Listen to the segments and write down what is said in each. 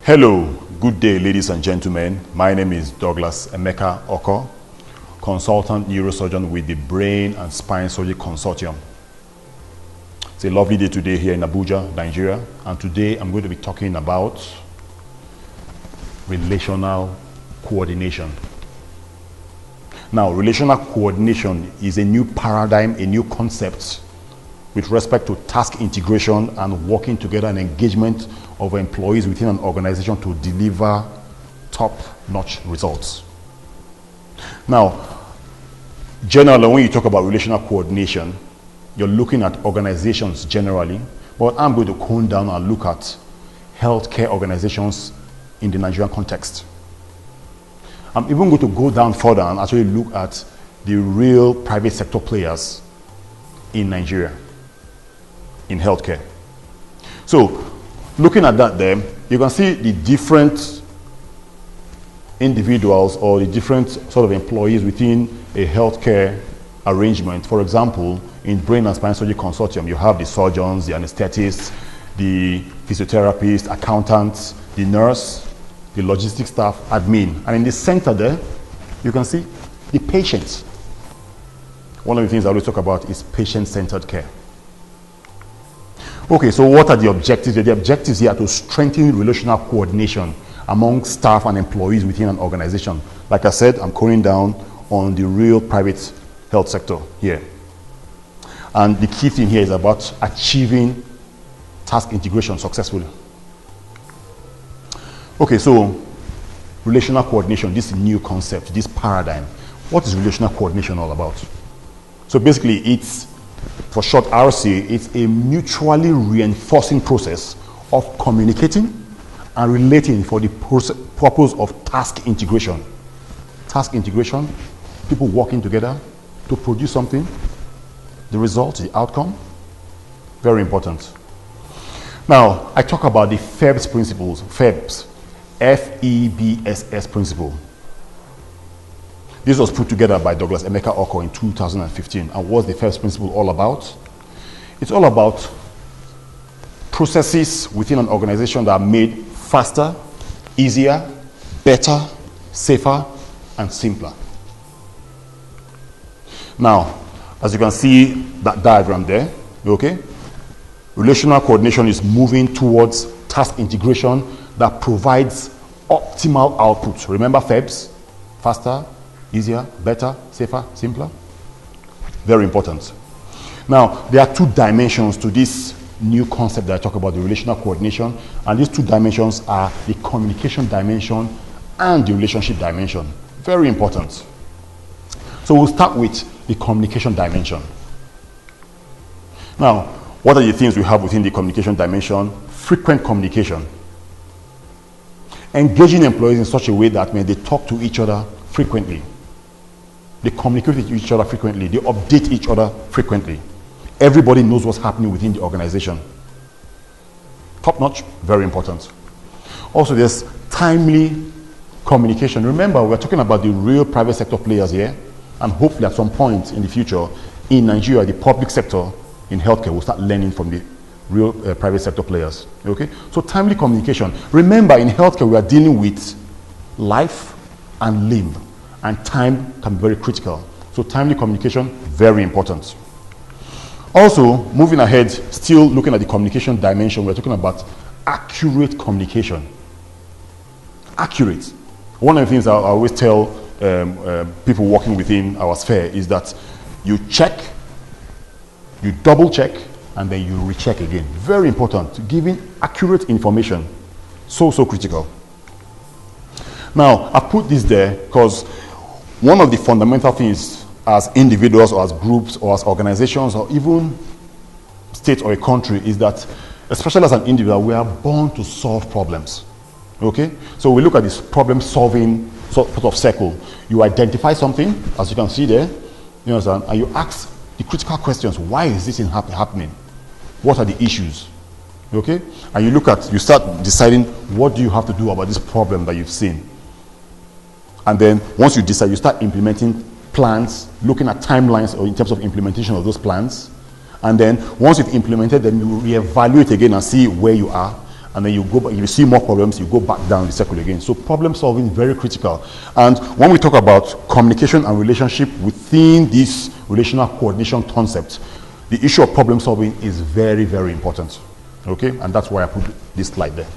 Hello, good day, ladies and gentlemen. My name is Douglas Emeka Okor, consultant neurosurgeon with the Brain and Spine Surgery Consortium. It's a lovely day today here in Abuja, Nigeria, and today I'm going to be talking about relational coordination. Now, relational coordination is a new paradigm, a new concept with respect to task integration and working together and engagement of employees within an organization to deliver top-notch results. Now, generally, when you talk about relational coordination, you're looking at organizations generally, but I'm going to hone down and look at healthcare organizations in the Nigerian context. I'm even going to go down further and actually look at the real private sector players in Nigeria in healthcare. So, looking at that there, you can see the different individuals or the different sort of employees within a healthcare arrangement. For example, in Brain and Spine Surgery Consortium, you have the surgeons, the anesthetists, the physiotherapists, accountants, the nurse, the logistics staff, admin. And in the center there, you can see the patients. One of the things I always talk about is patient-centered care. Okay, so what are the objectives? The objectives here are to strengthen relational coordination among staff and employees within an organization. Like I said, I'm going down on the real private health sector here. And the key thing here is about achieving task integration successfully. Okay, so relational coordination, this new concept, this paradigm. What is relational coordination all about? So basically, it's, for short RC, it's a mutually reinforcing process of communicating and relating for the purpose of task integration. Task integration, people working together to produce something, the result, the outcome, very important. Now, I talk about the FEBS principles, FEBS, F-E-B-S-S principle. This was put together by Douglas Emeka Okor in 2015. And what's the FEBS principle all about? It's all about processes within an organization that are made faster, easier, better, safer, and simpler. Now, as you can see that diagram there, okay? Relational coordination is moving towards task integration that provides optimal output. Remember FEBS? Faster, easier, better, safer, simpler. Very important. Now, there are two dimensions to this new concept that I talk about, the relational coordination. And these two dimensions are the communication dimension and the relationship dimension. Very important. So we'll start with the communication dimension. Now, what are the things we have within the communication dimension? Frequent communication. Engaging employees in such a way that when they talk to each other frequently, they communicate with each other frequently. They update each other frequently. Everybody knows what's happening within the organization. Top notch, very important. Also, there's timely communication. Remember, we're talking about the real private sector players here, and hopefully at some point in the future, in Nigeria, the public sector in healthcare will start learning from the real private sector players. Okay? So timely communication. Remember, in healthcare, we are dealing with life and limb. And time can be very critical. So timely communication, very important. Also, moving ahead, still looking at the communication dimension, we're talking about accurate communication. Accurate. One of the things I always tell people working within our sphere is that you check, you double check, and then you recheck again. Very important. Giving accurate information. So critical. Now, I put this there because one of the fundamental things as individuals or as groups or as organizations or even state or a country is that, especially as an individual, we are born to solve problems. Okay? So we look at this problem-solving sort of circle. You identify something, as you can see there, you understand, and you ask the critical questions. Why is this happening? What are the issues? Okay? And you start deciding what do you have to do about this problem that you've seen. And then once you decide, you start implementing plans, looking at timelines or in terms of implementation of those plans. And then once you've implemented them, you reevaluate again and see where you are. And then you go back, if you see more problems, you go back down the circle again. So problem solving is very critical. And when we talk about communication and relationship within this relational coordination concept, the issue of problem solving is very, very important. Okay, and that's why I put this slide there.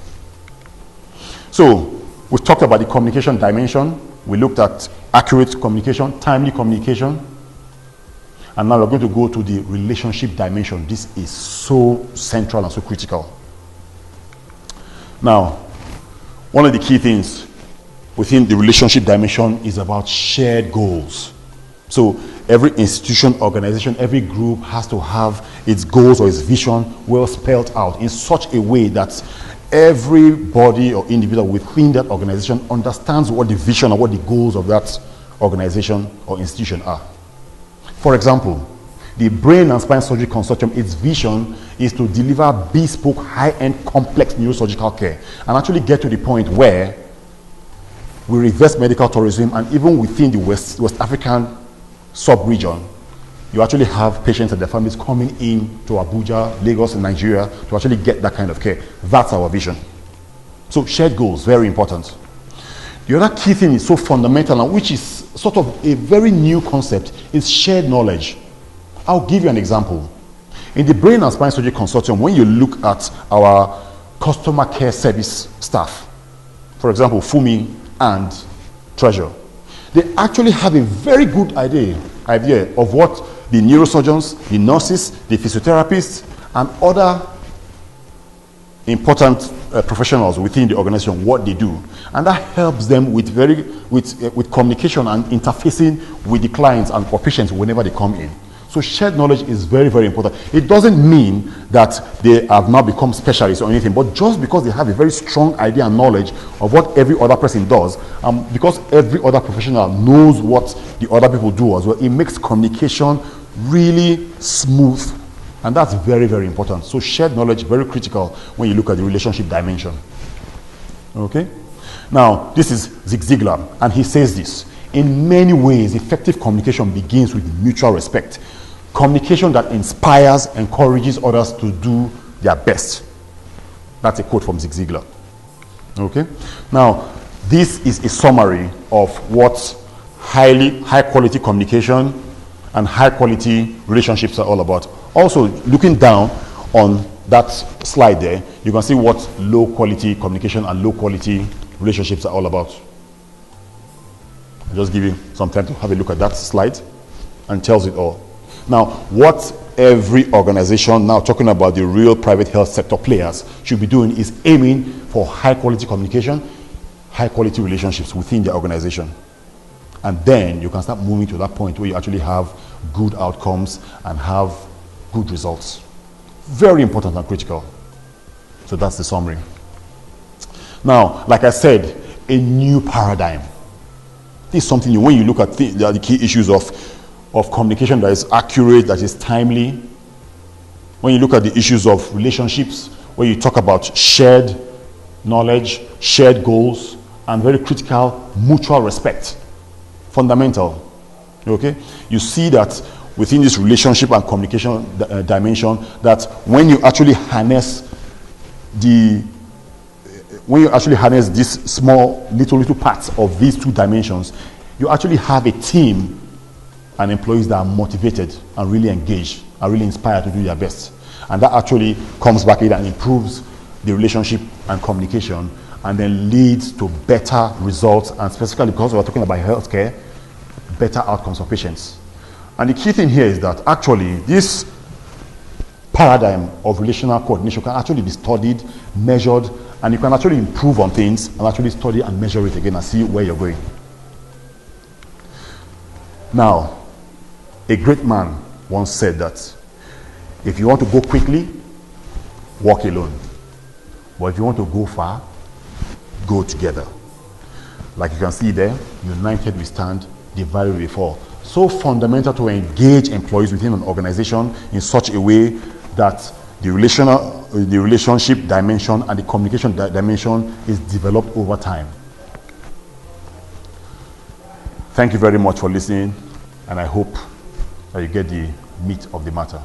So we've talked about the communication dimension. We looked at accurate communication, timely communication. And now we're going to go to the relationship dimension. This is so central and so critical. Now, one of the key things within the relationship dimension is about shared goals. So every institution, organization, every group has to have its goals or its vision well spelled out in such a way that everybody or individual within that organization understands what the vision or what the goals of that organization or institution are. For example, the Brain and Spine Surgery Consortium, its vision is to deliver bespoke, high-end, complex neurosurgical care and actually get to the point where we reverse medical tourism, and even within the West African sub-region, you actually have patients and their families coming in to Abuja, Lagos, and Nigeria to actually get that kind of care. That's our vision. So shared goals, very important. The other key thing is so fundamental, and which is sort of a very new concept, is shared knowledge. I'll give you an example. In the Brain and Spine Surgery Consortium, when you look at our customer care service staff, for example, Fumi and Treasure, they actually have a very good idea of what the neurosurgeons, the nurses, the physiotherapists, and other important professionals within the organization, what they do. And that helps them with communication and interfacing with the clients and or patients whenever they come in. So shared knowledge is very, very important. It doesn't mean that they have now become specialists or anything, but just because they have a very strong idea and knowledge of what every other person does, because every other professional knows what the other people do as well, it makes communication really smooth. And that's very, very important. So shared knowledge, very critical when you look at the relationship dimension. Okay? Now, this is Zig Ziglar, and he says this: in many ways, effective communication begins with mutual respect. Communication that inspires, encourages others to do their best. That's a quote from Zig Ziglar. Okay? Now, this is a summary of what high quality communication and high quality relationships are all about. Also, looking down on that slide there, you can see what low quality communication and low quality relationships are all about. I'll just give you some time to have a look at that slide, and tells it all. Now, what every organization, now talking about the real private health sector players, should be doing is aiming for high quality communication, high quality relationships within the organization. And then you can start moving to that point where you actually have good outcomes and have good results. Very important and critical. So that's the summary. Now, like I said, a new paradigm. This is something when you look at the key issues of communication that is accurate, that is timely. When you look at the issues of relationships, where you talk about shared knowledge, shared goals, and very critical mutual respect. Fundamental. Okay? You see that within this relationship and communication dimension, that when you actually harness these small little parts of these two dimensions, you actually have a team and employees that are motivated and really engaged and really inspired to do their best. And that actually comes back in and improves the relationship and communication, and then leads to better results, and specifically because we're talking about healthcare, better outcomes for patients. And the key thing here is that actually this paradigm of relational coordination can actually be studied, measured, and you can actually improve on things and actually study and measure it again and see where you're going. Now, a great man once said that if you want to go quickly, walk alone. But if you want to go far, go together. Like you can see there, united we stand, divided we fall. So fundamental to engage employees within an organization in such a way that the relationship dimension and the communication dimension is developed over time. Thank you very much for listening, and I hope that you get the meat of the matter.